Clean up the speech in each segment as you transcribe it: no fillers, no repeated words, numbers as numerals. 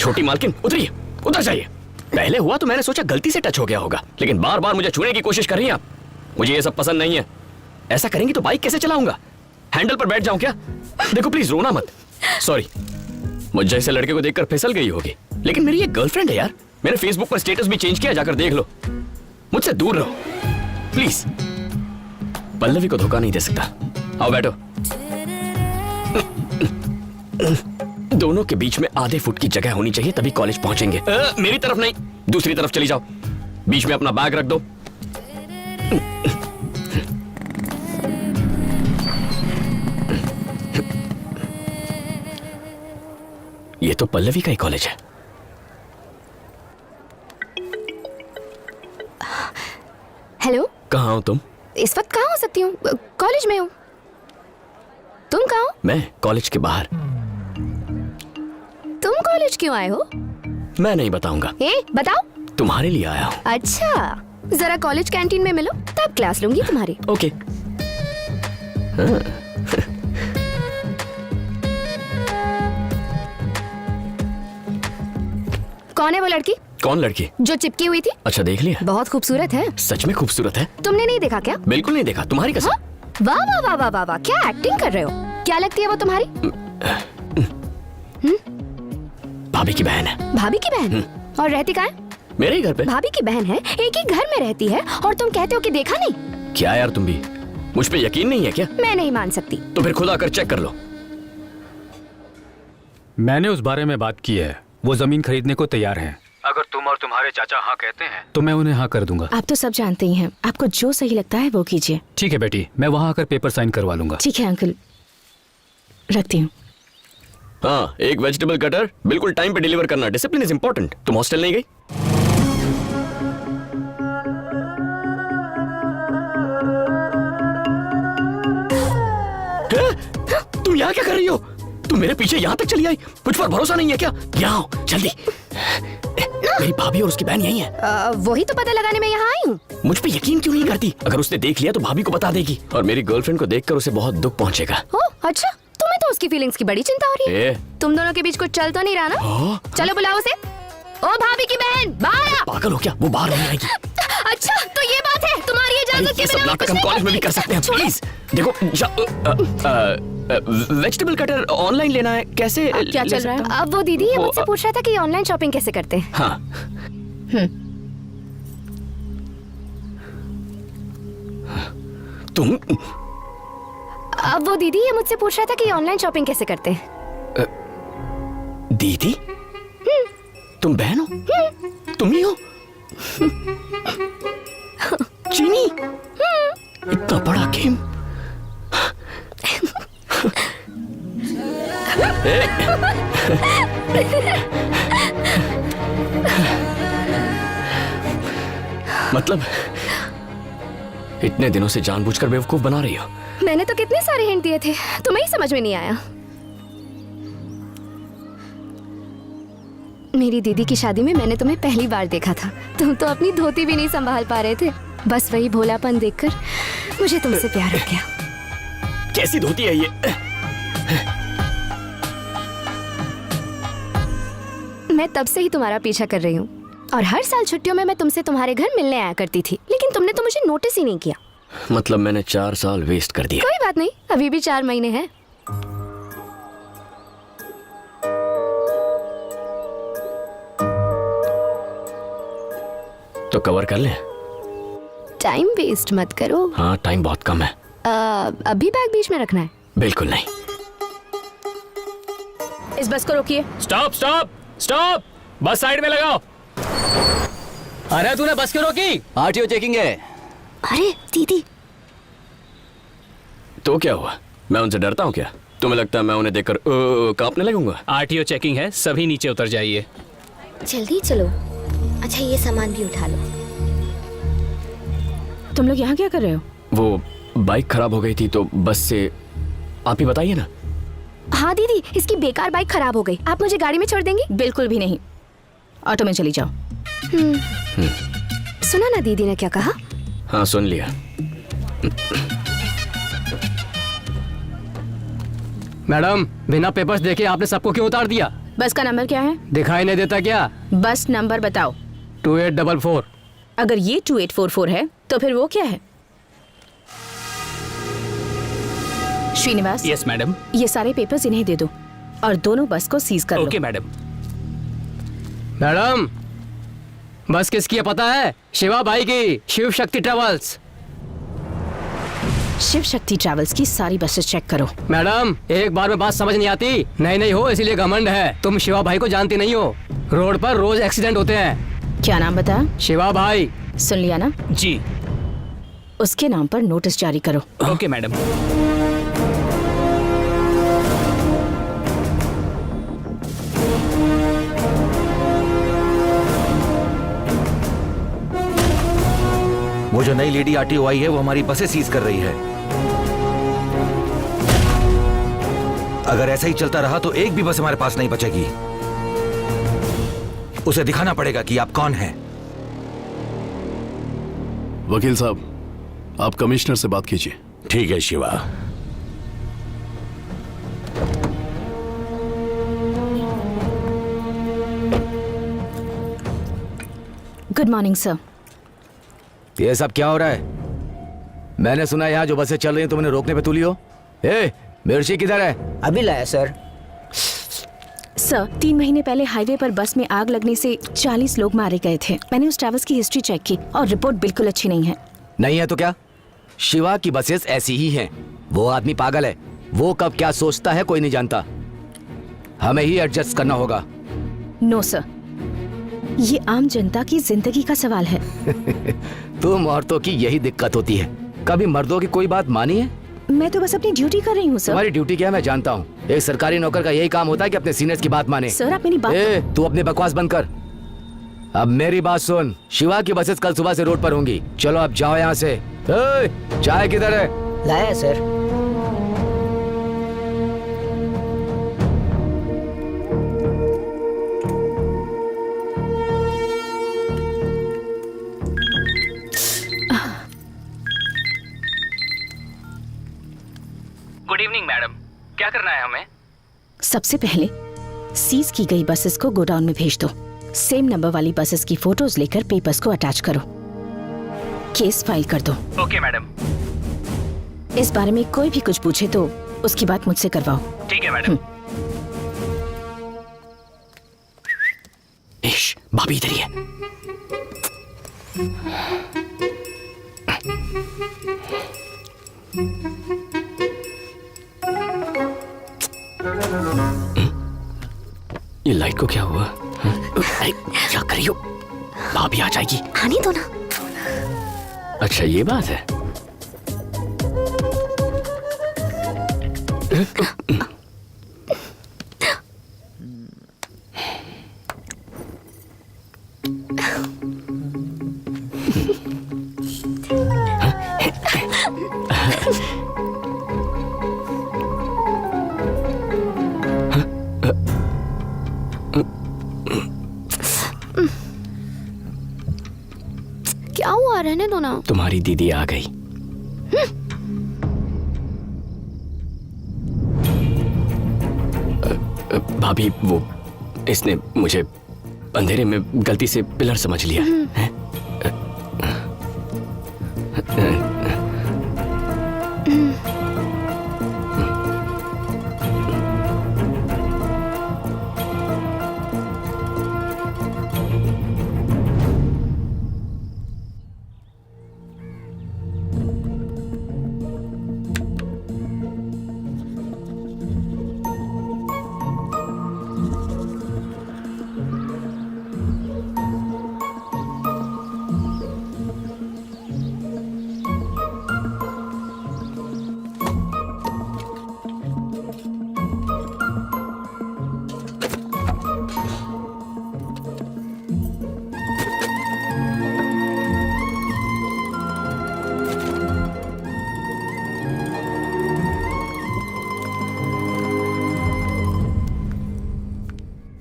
छोटी मालकिन उतरिए, उतर जाइए। पहले हुआ तो मैंने सोचा गलती से टच हो गया होगा, लेकिन बार बार मुझे छूने की कोशिश कर रही हैं आप। मुझे ये सब पसंद नहीं है। ऐसा करेंगी तो बाइक कैसे चलाऊंगा? हैंडल पर बैठ जाऊं क्या? देखो प्लीज रोना मत। सॉरी, मुझ जैसे लड़के को देखकर फिसल गई होगी, लेकिन मेरी एक गर्लफ्रेंड है यार। मैंने फेसबुक पर स्टेटस भी चेंज किया, जाकर देख लो। मुझसे दूर रहो प्लीज। पल्लवी को धोखा नहीं दे सकता। आओ बैठो। दोनों के बीच में आधे फुट की जगह होनी चाहिए, तभी कॉलेज पहुंचेंगे। मेरी तरफ नहीं, दूसरी तरफ चली जाओ। बीच में अपना बैग रख दो। ये तो पल्लवी का ही कॉलेज है। हेलो, कहाँ हो तुम? इस वक्त कहाँ हो सकती हूँ? कॉलेज में हूँ। तुम कहाँ हो? मैं कॉलेज के बाहर। तुम कॉलेज क्यों आए हो? मैं नहीं बताऊंगा। बताओ। तुम्हारे लिए आया हूँ। अच्छा, जरा कॉलेज कैंटीन में मिलो, तब क्लास लूंगी तुम्हारी। ओके। हाँ। कौन है वो लड़की? कौन लड़की? जो चिपकी हुई थी। अच्छा, देख लिया? बहुत खूबसूरत है। सच में खूबसूरत है? तुमने नहीं देखा क्या? बिल्कुल नहीं देखा, तुम्हारी कसम। हाँ? वाह वाह वाह वाह वाह वाह, क्या एक्टिंग कर रहे हो? क्या लगती है वो तुम्हारी? भाभी की बहन है। भाभी की बहन? और रहती कहाँ है? मेरे ही घर पे। भाभी की बहन है, एक ही घर में रहती है, और तुम कहते हो कि देखा नहीं? क्या यार, तुम भी मुझ पे यकीन नहीं है क्या? मैं नहीं मान सकती। तो फिर खुद आकर चेक कर लो। मैंने उस बारे में बात की है, वो जमीन खरीदने को तैयार हैं। अगर तुम और तुम्हारे चाचा हाँ कहते हैं तो मैं उन्हें हाँ कर दूंगा। आप तो सब जानते ही हैं, आपको जो सही लगता है वो कीजिए। ठीक है बेटी, मैं वहाँ आकर पेपर साइन करवा लूंगा। ठीक है अंकल, रखती हूँ। हाँ, एक वेजिटेबल कटर बिल्कुल टाइम पे डिलीवर करना। Discipline is important. तुम हॉस्टल नहीं गई? तुम यहाँ क्या कर रही हो? तुम मेरे पीछे यहाँ तक चली आई? मुझ पर भरोसा नहीं है क्या? यहाँ आओ जल्दी। मेरी भाभी और उसकी बहन यही है। वही तो पता लगाने में यहाँ आई हूँ। मुझ पे यकीन क्यों नहीं करती? अगर उसने देख लिया तो भाभी को बता देगी, और मेरी गर्लफ्रेंड को देखकर उसे बहुत दुख पहुंचेगा। अच्छा, तुम्हें तो उसकी फीलिंग्स की बड़ी चिंता हो रही है। तुम दोनों के बीच कुछ चल तो नहीं रहा ना? चलो बुलाओ उसे। ओ भाभी की बहन, बाहर आ। पागल हो क्या? वो बाहर नहीं आएगी। अच्छा, तो ये बात है, तुम्हारी इजाजत के बिना नाटक हम कॉलेज में भी कर सकते हैं। प्लीज देखो, वेजिटेबल कटर ऑनलाइन लेना है, कैसे? क्या चल रहा है? अब वो दीदी ये मुझसे पूछ रहा था कि ऑनलाइन शॉपिंग कैसे करते हैं। हाँ। तुम? अब वो दीदी ये मुझसे पूछ रहा था कि ऑनलाइन शॉपिंग कैसे करते हैं। दीदी? तुम बहन हो? तुम ही हो? चीनी? इतना बड़ा गेम? मतलब इतने दिनों से जानबूझकर बेवकूफ बना रही हो? मैंने तो कितने सारे हिंट दिए थे, तुम्हें ही समझ में नहीं आया। मेरी दीदी की शादी में मैंने तुम्हें पहली बार देखा था। तुम तो अपनी धोती भी नहीं संभाल पा रहे थे। बस वही भोलापन देखकर मुझे तुमसे प्यार हो गया। कैसी धोती है ये? मैं तब से ही तुम्हारा पीछा कर रही हूँ, और हर साल छुट्टियों में मैं तुमसे तुम्हारे घर मिलने आया करती थी, लेकिन तुमने तो मुझे नोटिस ही नहीं किया। मतलब मैंने 4 साल वेस्ट कर दिए। कोई बात नहीं, अभी भी 4 महीने हैं। तो कवर कर ले। टाइम वेस्ट मत करो। हाँ, टाइम बहुत कम है। अभी बैग बीच में रखना है? बिल्कुल नहीं। इस बस को रोकिए। स्टॉप स्टॉप स्टॉप, बस साइड में लगाओ। अरे तूने बस क्यों रोकी? आरटीओ चेकिंग है। अरे दीदी। तो क्या हुआ? मैं उनसे डरता हूँ क्या? तुम्हें लगता है मैं उन्हें देखकर कांपने लगूंगा? आरटीओ चेकिंग है, सभी नीचे उतर जाइए। जल्दी चलो। अच्छा, ये सामान भी उठा लो। तुम लोग यहाँ क्या कर रहे हो? वो बाइक खराब हो गई थी तो बस से। आप ही बताइए ना। हाँ दीदी, इसकी बेकार बाइक खराब हो गई। आप मुझे गाड़ी में छोड़ देंगी? बिल्कुल भी नहीं, ऑटो में चली जाओ। सुना ना दीदी ने क्या कहा? हाँ, सुन लिया। मैडम, बिना पेपर्स देखे आपने सबको क्यों उतार दिया? बस का नंबर क्या है? दिखाई नहीं देता क्या? बस नंबर बताओ। 2844। अगर ये 2844 है तो फिर वो क्या है? Srinivas, yes madam. ये सारे पेपर्स इन्हें दे दो और दोनों बस को सीज कर लो। मैडम। मैडम, बस किसकी है पता है? शिवा भाई की, शिव शक्ति ट्रेवल्स। शिव शक्ति ट्रैवल्स की सारी बसेस चेक करो। मैडम, एक बार में बात समझ नहीं आती। नहीं हो इसलिए घमंड है। तुम शिवा भाई को जानती नहीं हो। रोड पर रोज एक्सीडेंट होते हैं। क्या नाम बताया? शिवा भाई। सुन लिया ना? जी। उसके नाम पर नोटिस जारी करो। Okay madam. वो जो नई लेडी आरटीओ आई है वो हमारी बसें सीज कर रही है। अगर ऐसा ही चलता रहा तो एक भी बस हमारे पास नहीं बचेगी। उसे दिखाना पड़ेगा कि आप कौन हैं। वकील साहब, आप कमिश्नर से बात कीजिए। ठीक है शिवा। Good morning sir. ये सब क्या हो रहा है? मैंने सुना यहाँ जो बसें चल रही हैं तुमने रोकने पे तुली हो। ए, मिर्ची किधर है? अभी लाया सर। सर, 3 महीने पहले हाईवे पर बस में आग लगने से 40 लोग मारे गए थे। मैंने उस ट्रैवल्स की हिस्ट्री चेक की और रिपोर्ट बिल्कुल अच्छी नहीं है। नहीं है तो क्या? शिवा की बसेस ऐसी ही हैं। वो आदमी पागल है। वो कब क्या सोचता है कोई नहीं जानता। हमें ही एडजस्ट करना होगा। नो सर, ये आम जनता की जिंदगी का सवाल है। तुम औरतों की यही दिक्कत होती है। कभी मर्दों की कोई बात मानी है? मैं तो बस अपनी ड्यूटी कर रही हूँ सर। तुम्हारी ड्यूटी क्या है मैं जानता हूँ। एक सरकारी नौकर का यही काम होता है कि अपने सीनियर्स की बात माने। सर, आप मेरी बात तू अपनी बकवास बंद कर। अब मेरी बात सुन। शिवा की बसेस कल सुबह से रोड पर होंगी। चलो अब जाओ यहाँ से। चाय किधर है? लाया सर। Good evening madam. क्या करना है हमें? सबसे पहले सीज की गई बसेस को गोडाउन में भेज दो। सेम नंबर वाली बसेस की फोटोज लेकर पेपर्स को अटैच करो। केस फाइल कर दो। Okay madam. इस बारे में कोई भी कुछ पूछे तो उसकी बात मुझसे करवाओ। ठीक है मैडम। भाभी इधर ही है। ये लाइट को क्या हुआ? अरे क्या कर रही हो? भाभी आ जाएगी। आने दो ना। अच्छा ये बात है। क्या हुआ? रहने दो ना। तुम्हारी दीदी आ गई। भाभी वो इसने मुझे अंधेरे में गलती से पिलर समझ लिया है।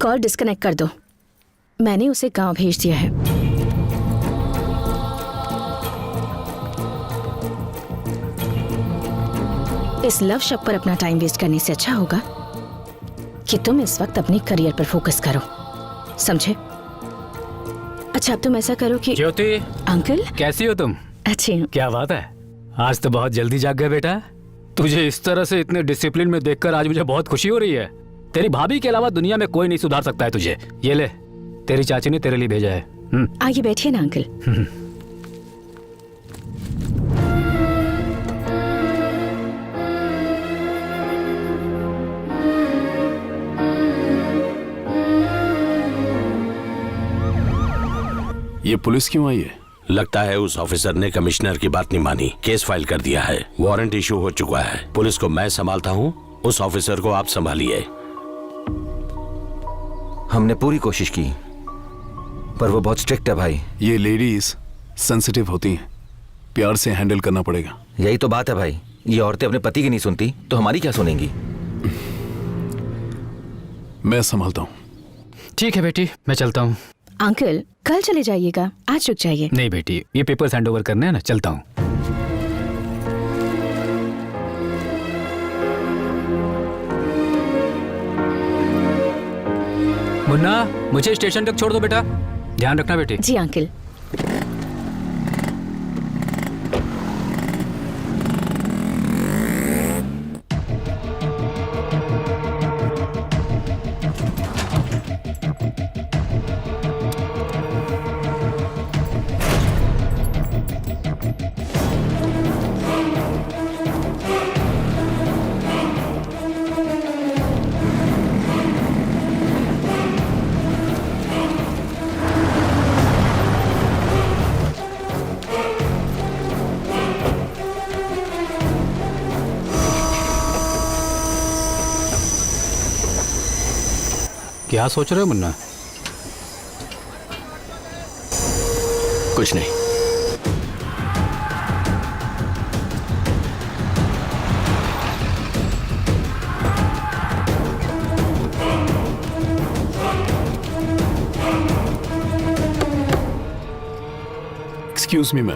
कॉल डिस्कनेक्ट कर दो। मैंने उसे गांव भेज दिया है। इस लव शप पर अपना टाइम वेस्ट करने से अच्छा होगा कि तुम इस वक्त अपने करियर पर फोकस करो, समझे? अच्छा अब तुम ऐसा करो कि ज्योति, अंकल। कैसी हो तुम? अच्छी हूँ। क्या बात है, आज तो बहुत जल्दी जाग गए बेटा। तुझे इस तरह से इतने डिसिप्लिन में देखकर आज मुझे बहुत खुशी हो रही है। तेरी भाभी के अलावा दुनिया में कोई नहीं सुधार सकता है तुझे। ये ले, तेरी चाची ने तेरे लिए भेजा है। आगे बैठिए ना अंकल। ये पुलिस क्यों आई है? लगता है उस ऑफिसर ने कमिश्नर की बात नहीं मानी, केस फाइल कर दिया है, वारंट इशू हो चुका है। पुलिस को मैं संभालता हूँ, उस ऑफिसर को आप संभालिए। हमने पूरी कोशिश की पर वो बहुत स्ट्रिक्ट है भाई। ये लेडीज सेंसिटिव होती हैं, प्यार से हैंडल करना पड़ेगा। यही तो बात है भाई, ये औरतें अपने पति की नहीं सुनती तो हमारी क्या सुनेंगी? मैं संभालता हूँ। ठीक है बेटी, मैं चलता हूँ। अंकल कल चले जाइएगा, आज रुक जाइए। नहीं बेटी, ये पेपर्स हैंड ओवर करने हैं ना, चलता हूँ। मुन्ना, मुझे स्टेशन तक छोड़ दो बेटा, ध्यान रखना बेटी। जी अंकल। क्या सोच रहे हो मुन्ना? कुछ नहीं। Excuse me ma'am.